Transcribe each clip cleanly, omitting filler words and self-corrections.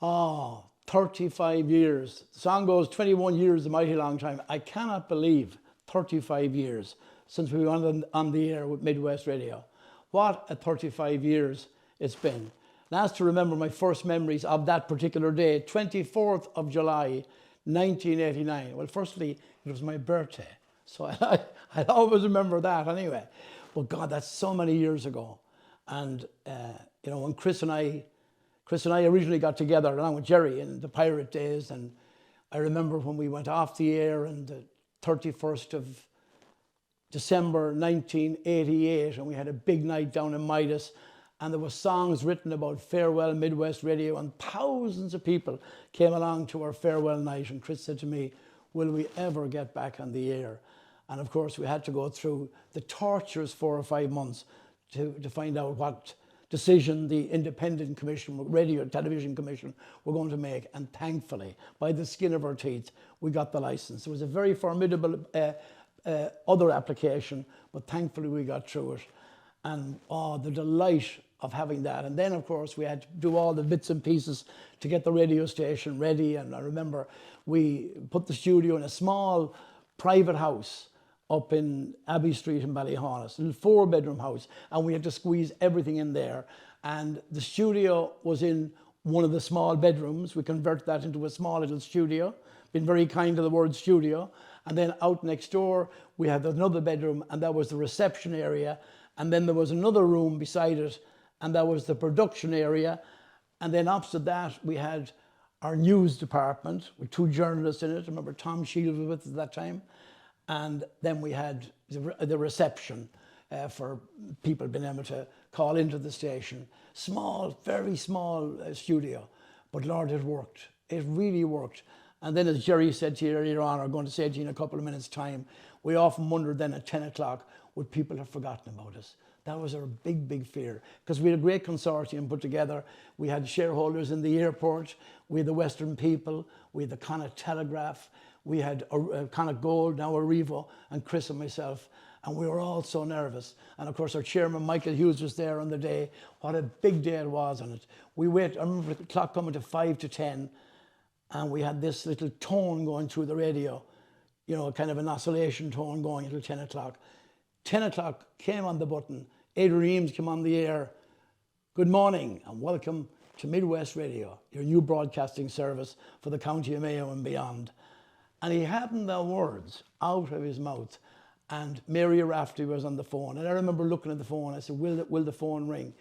Oh, 35 years. The song goes 21 years, a mighty long time. I cannot believe 35 years since we went on the air with Midwest Radio. What a 35 years it's been. And as to remember my first memories of that particular day, 24th of July, 1989. Well, firstly, it was my birthday. So I always remember that anyway. But God, that's so many years ago. And, you know, when Chris and I originally got together along with Jerry in the pirate days, and I remember when we went off the air on the 31st of December 1988, and we had a big night down in Midas, and there were songs written about Farewell Midwest Radio, and thousands of people came along to our farewell night, and Chris said to me, will we ever get back on the air? And of course we had to go through the torturous 4 or 5 months to find out what decision the Independent Commission, Radio and Television Commission, were going to make. And thankfully, by the skin of our teeth, we got the license. It was a very formidable other application, but thankfully we got through it. And oh, the delight of having that. And then, of course, we had to do all the bits and pieces to get the radio station ready. And I remember we put the studio in a small private house up in Abbey Street in Ballyhonus, a little 4-bedroom house, and we had to squeeze everything in there. And the studio was in one of the small bedrooms. We converted that into a small little studio, been very kind to the word studio. And then out next door, we had another bedroom, and that was the reception area. And then there was another room beside it, and that was the production area. And then opposite that, we had our news department with 2 journalists in it. I remember Tom Shields was with us at that time. And then we had the reception for people being able to call into the station. Small, very small studio, but Lord, it worked. It really worked. And then, as Jerry said to you earlier on, I'm going to say to you in a couple of minutes' time, we often wondered then at 10 o'clock, would people have forgotten about us? That was our big, big fear, because we had a great consortium put together. We had shareholders in the airport, we had the Western People, we had the Connacht Telegraph, we had Connacht Gold, now Arrivo, and Chris and myself, and we were all so nervous. And of course our chairman, Michael Hughes, was there on the day. What a big day it was on it. I remember the clock coming to 5 to 10, and we had this little tone going through the radio, you know, kind of an oscillation tone going until 10 o'clock. 10 o'clock came on the button. Adrian Eames came on the air. Good morning and welcome to Midwest Radio, your new broadcasting service for the County of Mayo and beyond. And he hadn't the words out of his mouth, and Mary Rafferty was on the phone. And I remember looking at the phone, I said, will the phone ring?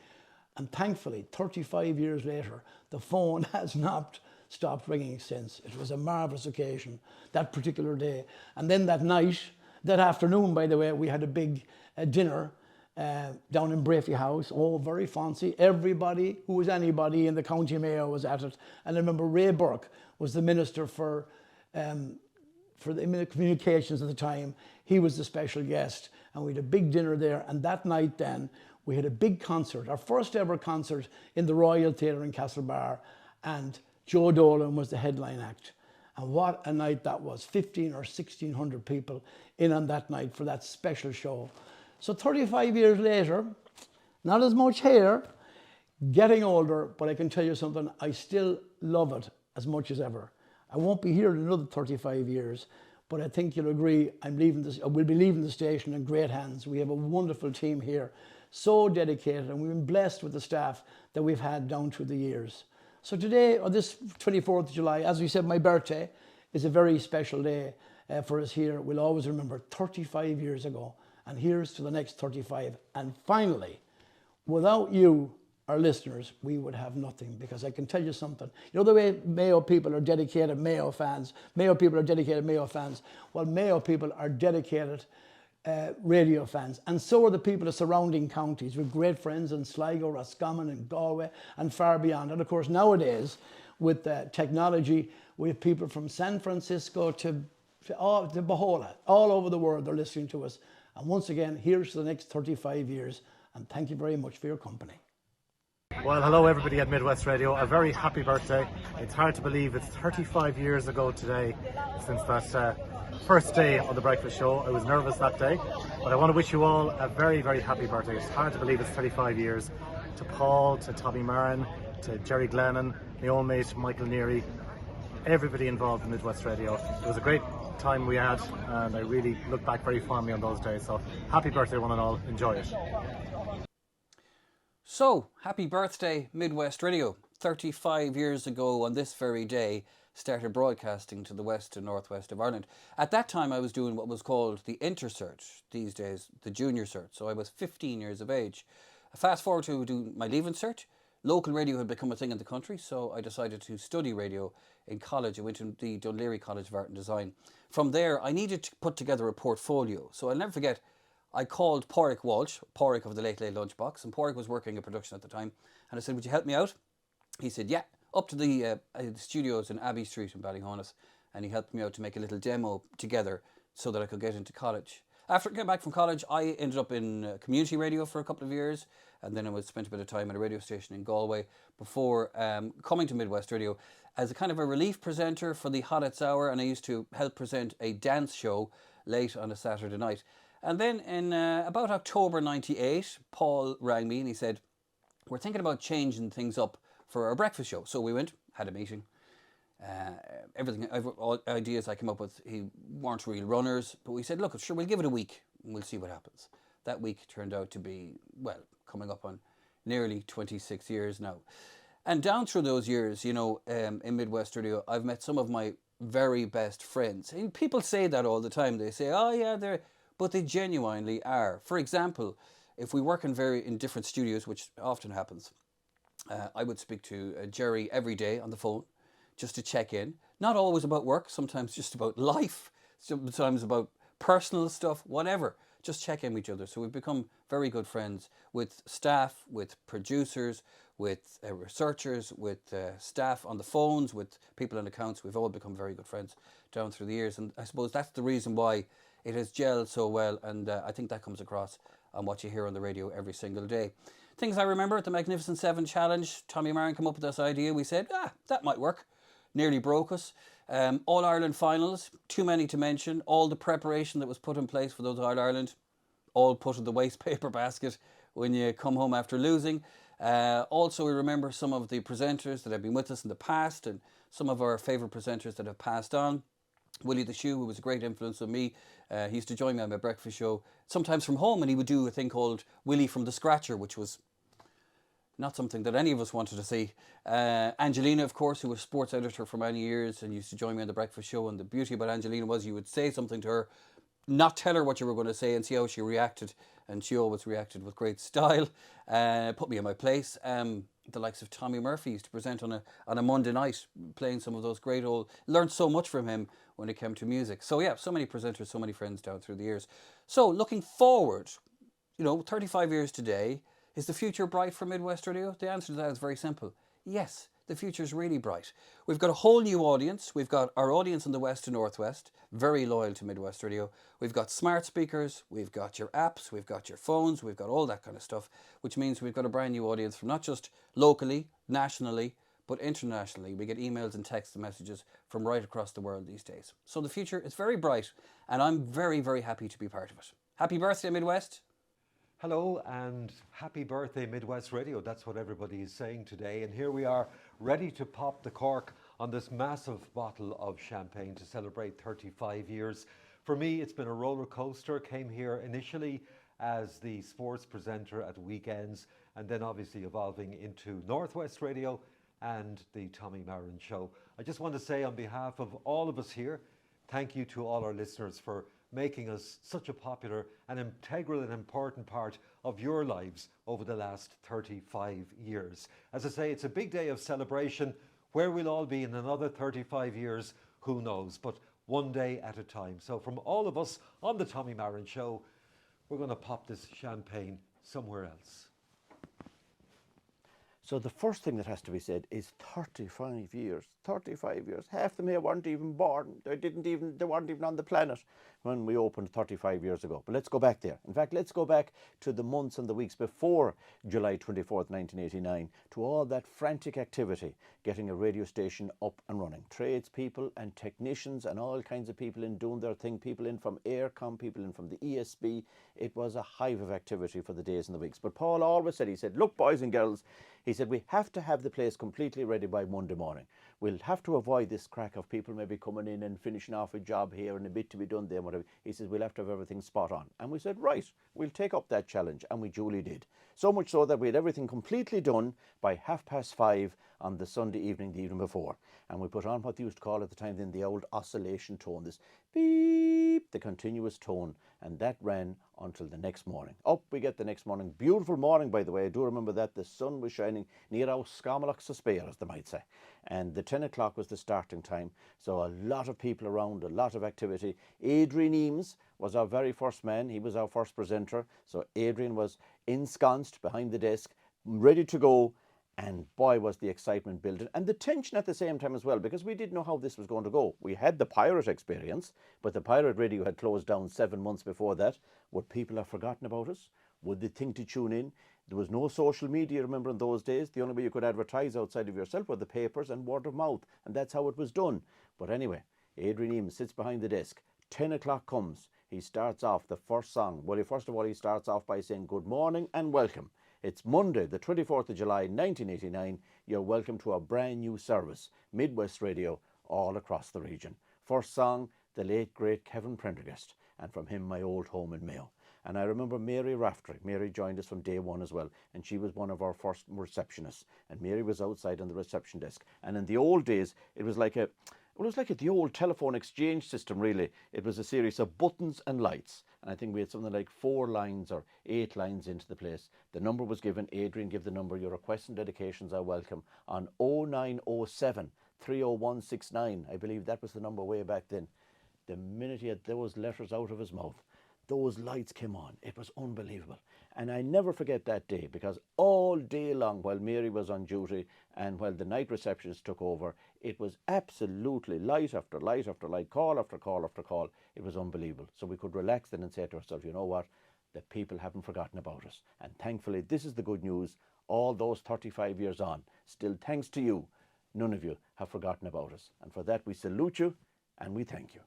And thankfully, 35 years later, the phone has not stopped ringing since. It was a marvellous occasion, that particular day. And then that night, that afternoon, by the way, we had a big dinner down in Brafey House. Oh, very fancy. Everybody who was anybody in the County of Mayo was at it. And I remember Ray Burke was the Minister for the communications at the time. He was the special guest, and we had a big dinner there. And that night then, we had a big concert, our first ever concert in the Royal Theatre in Castlebar, and Joe Dolan was the headline act. And what a night that was, 15 or 1600 people in on that night for that special show. So 35 years later, not as much hair, getting older, but I can tell you something, I still love it as much as ever. I won't be here in another 35 years, but I think you'll agree I will be leaving the station in great hands. We have a wonderful team here, so dedicated, and we've been blessed with the staff that we've had down through the years. So today, on this 24th of July, as we said, my birthday is a very special day for us here. We'll always remember 35 years ago, and here's to the next 35. And finally, without you, our listeners, we would have nothing, because I can tell you something. You know the way Mayo people are dedicated Mayo fans? Mayo people are dedicated Mayo fans. Well, Mayo people are dedicated radio fans, and so are the people of surrounding counties. We've great friends in Sligo, Roscommon and Galway and far beyond. And of course nowadays with technology, we have people from San Francisco to Bohola, all over the world. They're listening to us. And once again, here's to the next 35 years, and thank you very much for your company. Well, hello everybody at Midwest Radio. A very happy birthday. It's hard to believe it's 35 years ago today since that first day on the breakfast show. I was nervous that day, but I want to wish you all a very, very happy birthday. It's hard to believe it's 35 years. To Paul, to Tommy Marin, to Jerry Glennon, my own mate Michael Neary, everybody involved in Midwest Radio. It was a great time we had, and I really look back very fondly on those days. So happy birthday one and all, enjoy it. So, happy birthday Midwest Radio. 35 years ago on this very day, started broadcasting to the west and northwest of Ireland. At that time I was doing what was called the Intercert, these days the Junior Cert, so I was 15 years of age. Fast forward to do my Leaving Cert, local radio had become a thing in the country, so I decided to study radio in college. I went to the Dún Laoghaire College of Art and Design. From there I needed to put together a portfolio, so I'll never forget, I called Pádraig Walsh, Pádraig of the Late Late Lunchbox, and Pádraig was working in production at the time, and I said, would you help me out? He said, yeah, up to the studios in Abbey Street in Ballyhonus, and he helped me out to make a little demo together so that I could get into college. After I came back from college, I ended up in community radio for a couple of years, and then I spent a bit of time at a radio station in Galway before coming to Midwest Radio as a kind of a relief presenter for the Hoddits Hour, and I used to help present a dance show late on a Saturday night. And then in about October 98, Paul rang me and he said, we're thinking about changing things up for our breakfast show. So we went, had a meeting. All ideas I came up with, he weren't real runners, but we said, look, sure, we'll give it a week and we'll see what happens. That week turned out to be, well, coming up on nearly 26 years now. And down through those years, you know, in Midwest Radio, I've met some of my very best friends. And people say that all the time. They say, oh yeah, but they genuinely are. For example, if we work in different studios, which often happens, I would speak to Jerry every day on the phone just to check in. Not always about work, sometimes just about life, sometimes about personal stuff, whatever. Just check in with each other. So we've become very good friends with staff, with producers, with researchers, with staff on the phones, with people in accounts. We've all become very good friends down through the years. And I suppose that's the reason why it has gelled so well. And I think that comes across on what you hear on the radio every single day. Things I remember at the Magnificent Seven Challenge, Tommy Marin came up with this idea. We said, that might work. Nearly broke us. All-Ireland finals, too many to mention. All the preparation that was put in place for those All-Ireland, all put in the waste paper basket when you come home after losing. Also, we remember some of the presenters that have been with us in the past and some of our favourite presenters that have passed on. Willie the Shoe, who was a great influence on me, he used to join me on my breakfast show, sometimes from home, and he would do a thing called Willie from the Scratcher, which was not something that any of us wanted to see. Angelina, of course, who was sports editor for many years and used to join me on the breakfast show. And the beauty about Angelina was you would say something to her, not tell her what you were going to say and see how she reacted. And she always reacted with great style. Put me in my place. The likes of Tommy Murphy used to present on a Monday night, playing some of those great old... Learned so much from him when it came to music. So yeah, so many presenters, so many friends down through the years. So looking forward, 35 years today, is the future bright for Midwest Radio? The answer to that is very simple. Yes, the future is really bright. We've got a whole new audience. We've got our audience in the West and Northwest, very loyal to Midwest Radio. We've got smart speakers, we've got your apps, we've got your phones, we've got all that kind of stuff, which means we've got a brand new audience from not just locally, nationally, but internationally. We get emails and text messages from right across the world these days. So the future is very bright, and I'm very, very happy to be part of it. Happy birthday, Midwest. Hello and happy birthday Midwest Radio. That's what everybody is saying today. And here we are ready to pop the cork on this massive bottle of champagne to celebrate 35 years. For me, it's been a roller coaster. Came here initially as the sports presenter at weekends and then obviously evolving into Northwest Radio and the Tommy Marin Show. I just want to say on behalf of all of us here, thank you to all our listeners for making us such a popular and integral and important part of your lives over the last 35 years. As I say, it's a big day of celebration. Where we'll all be in another 35 years, who knows, but one day at a time. So from all of us on the Tommy Marin Show, we're going to pop this champagne somewhere else. So the first thing that has to be said is 35 years. 35 years. Half them here weren't even born. They weren't even on the planet when we opened 35 years ago. But let's go back there. In fact, let's go back to the months and the weeks before July 24th, 1989, to all that frantic activity, getting a radio station up and running. Tradespeople and technicians and all kinds of people in doing their thing, people in from Aircom, people in from the ESB. It was a hive of activity for the days and the weeks. But Paul always said, he said, look, boys and girls, he said, said, we have to have the place completely ready by Monday morning. We'll have to avoid this crack of people maybe coming in and finishing off a job here and a bit to be done there, whatever. He says, we'll have to have everything spot on. And we said, right, we'll take up that challenge. And we duly did. So much so that we had everything completely done by 5:30 on the Sunday evening, the evening before. And we put on what they used to call at the time then the old oscillation tone, this beep, the continuous tone. And that ran until the next morning. Up we get the next morning. Beautiful morning, by the way. I do remember that. The sun was shining near our Scamalach Spare, as they might say. And the 10 o'clock was the starting time. So a lot of people around, a lot of activity. Adrian Eames was our very first man. He was our first presenter. So Adrian was ensconced behind the desk, ready to go. And boy, was the excitement building and the tension at the same time as well, because we didn't know how this was going to go. We had the pirate experience, but the pirate radio had closed down 7 months before that. Would people have forgotten about us? Would they think to tune in? There was no social media, remember, in those days. The only way you could advertise outside of yourself were the papers and word of mouth, and that's how it was done. But anyway, Adrian Eames sits behind the desk. 10 o'clock comes. He starts off the first song. Well, first of all, he starts off by saying good morning and welcome. It's Monday, the 24th of July, 1989. You're welcome to a brand new service, Midwest Radio, all across the region. First song, the late, great Kevin Prendergast, and from him, My Old Home in Mayo. And I remember Mary Raftery. Mary joined us from day one as well, and she was one of our first receptionists. And Mary was outside on the reception desk. And in the old days, it was like the old telephone exchange system, really. It was a series of buttons and lights. And I think we had something like 4 lines or 8 lines into the place. The number was given. Adrian gave the number. Your requests and dedications are welcome on 0907 30169. I believe that was the number way back then. The minute he had those letters out of his mouth, those lights came on. It was unbelievable. And I never forget that day, because all day long while Mary was on duty and while the night receptionist took over, it was absolutely light after light after light, call after call after call. It was unbelievable. So we could relax then and say to ourselves, you know what, the people haven't forgotten about us. And thankfully, this is the good news. All those 35 years on, still thanks to you, none of you have forgotten about us. And for that, we salute you and we thank you.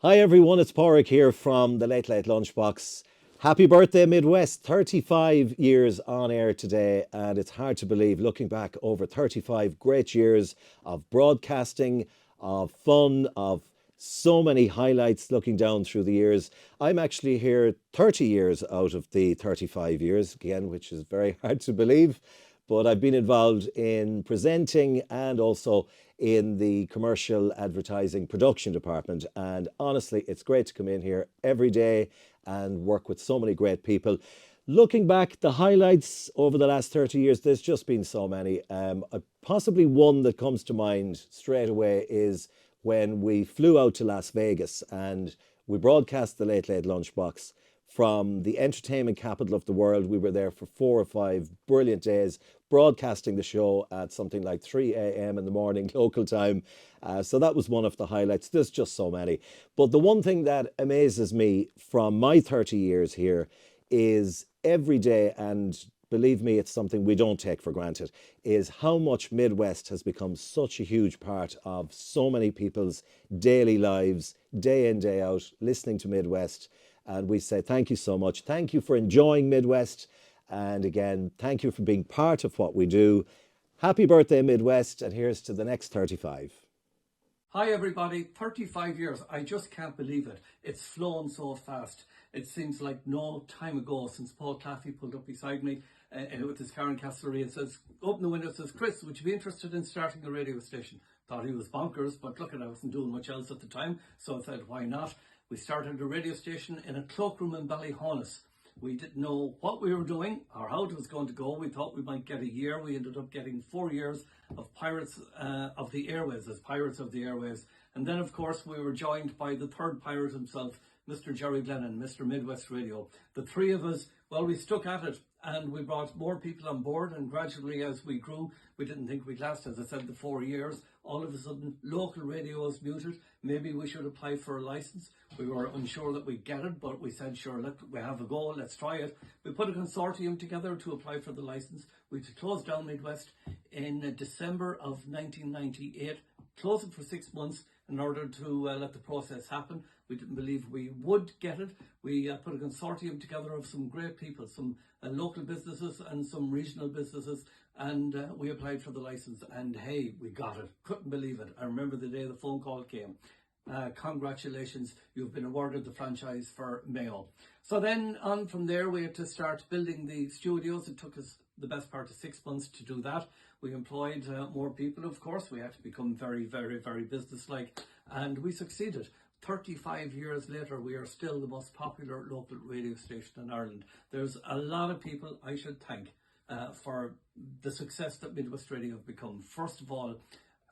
Hi everyone, it's Porrick here from the Late Late Lunchbox. Happy birthday Midwest, 35 years on air today, and it's hard to believe, looking back over 35 great years of broadcasting, of fun, of so many highlights looking down through the years. I'm actually here 30 years out of the 35 years, again, which is very hard to believe, but I've been involved in presenting and also in the commercial advertising production department. And honestly, it's great to come in here every day and work with so many great people. Looking back, the highlights over the last 30 years, there's just been so many. Possibly one that comes to mind straight away is when we flew out to Las Vegas and we broadcast the Late Late Lunchbox from the entertainment capital of the world. We were there for 4 or 5 brilliant days, broadcasting the show at something like 3 a.m. in the morning local time. So that was one of the highlights. There's just so many. But the one thing that amazes me from my 30 years here is every day, and believe me, it's something we don't take for granted, is how much Midwest has become such a huge part of so many people's daily lives, day in, day out, listening to Midwest. And we say thank you so much. Thank you for enjoying Midwest. And again, thank you for being part of what we do. Happy birthday, Midwest. And here's to the next 35. Hi everybody, 35 years. I just can't believe it. It's flown so fast. It seems like no time ago since Paul Claffey pulled up beside me with his car in Castlereagh and says, open the window, says, Chris, would you be interested in starting a radio station? Thought he was bonkers, but look, I wasn't doing much else at the time, so I said, why not? We started a radio station in a cloakroom in Ballyhonus. We didn't know what we were doing or how it was going to go. We thought we might get a year. We ended up getting 4 years of Pirates of the Airwaves, as Pirates of the Airwaves. And then, of course, we were joined by the third pirate himself, Mr. Jerry Glennon, Mr. Midwest Radio. The three of us, well, we stuck at it and we brought more people on board, and gradually as we grew, we didn't think we'd last, as I said, the 4 years. All of a sudden, local radio was muted. Maybe we should apply for a licence. We were unsure that we'd get it, but we said, sure, we have a go, let's try it. We put a consortium together to apply for the licence. We closed down Midwest in December of 1998, closed it for 6 months, in order to let the process happen. We didn't believe we would get it. We put a consortium together of some great people, some local businesses and some regional businesses, and we applied for the license, and hey, we got it. Couldn't believe it. I remember the day the phone call came. Congratulations, you've been awarded the franchise for Mayo. So then on from there, we had to start building the studios. It took us the best part of 6 months to do that. We employed more people, of course. We had to become very, very, very businesslike, and we succeeded. 35 years later, we are still the most popular local radio station in Ireland. There's a lot of people I should thank for the success that Midwest Radio have become. First of all,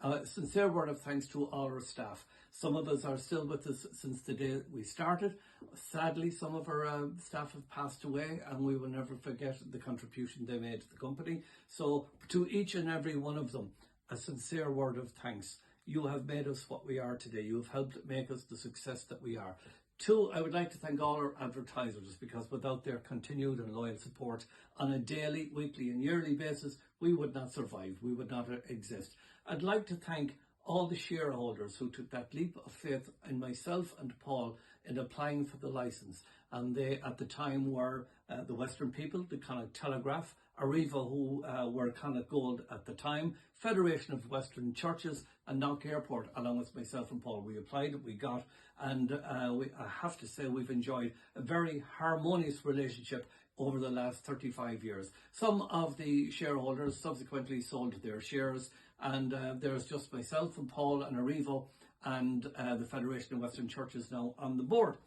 a sincere word of thanks to all our staff. Some of us are still with us since the day we started. Sadly, some of our staff have passed away, and we will never forget the contribution they made to the company. So to each and every one of them, a sincere word of thanks. You have made us what we are today. You have helped make us the success that we are. Two, I would like to thank all our advertisers, because without their continued and loyal support on a daily, weekly and yearly basis, we would not survive. We would not exist. I'd like to thank all the shareholders who took that leap of faith in myself and Paul in applying for the licence. And they, at the time, were the Western People, the Connacht Telegraph, Arriva, who were Connacht Gold at the time, Federation of Western Churches, and Knock Airport, along with myself and Paul. We applied, we got, and I have to say we've enjoyed a very harmonious relationship over the last 35 years. Some of the shareholders subsequently sold their shares, and there's just myself and Paul and Arriva and the Federation of Western Churches now on the board.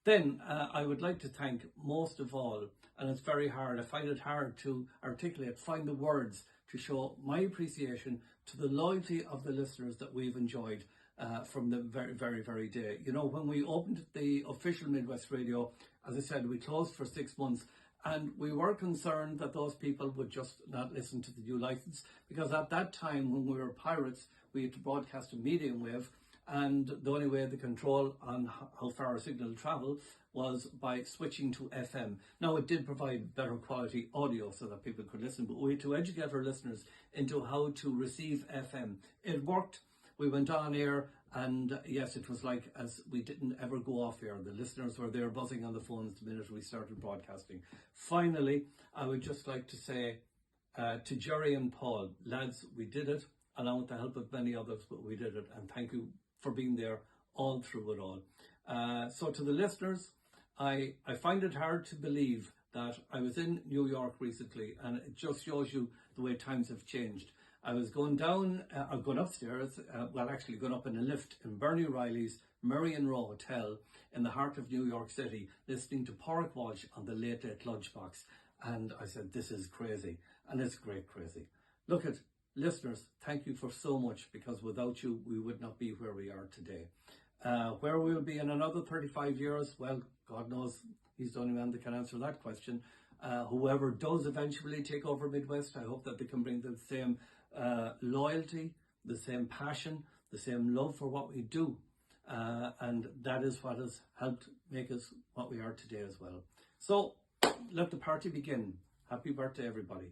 Then I would like to thank most of all, and it's very hard, I find it hard to articulate, find the words to show my appreciation to the loyalty of the listeners that we've enjoyed from the very, very, very day. You know, when we opened the official Midwest Radio, as I said, we closed for 6 months, and we were concerned that those people would just not listen to the new license, because at that time, when we were pirates, we had to broadcast a medium wave, and the only way to control on how far a signal traveled was by switching to FM. Now, it did provide better quality audio so that people could listen, but we had to educate our listeners into how to receive FM. It worked. We went on air, and yes, it was like as we didn't ever go off air. The listeners were there buzzing on the phones the minute we started broadcasting. Finally, I would just like to say to Jerry and Paul, lads, we did it, along with the help of many others, but we did it, and thank you for being there all through it all. So to the listeners, I find it hard to believe that I was in New York recently, and it just shows you the way times have changed. I was going down, going upstairs, going up in a lift in Bernie Riley's Merrion Row Hotel in the heart of New York City, listening to Porrick Walsh on the Late Late Lunchbox. And I said, this is crazy, and it's great crazy. Look at listeners, thank you for so much, because without you, we would not be where we are today. Where we will be in another 35 years, well, God knows, he's the only man that can answer that question. Whoever does eventually take over Midwest, I hope that they can bring the same loyalty, the same passion, the same love for what we do. And that is what has helped make us what we are today as well. So let the party begin. Happy birthday, everybody.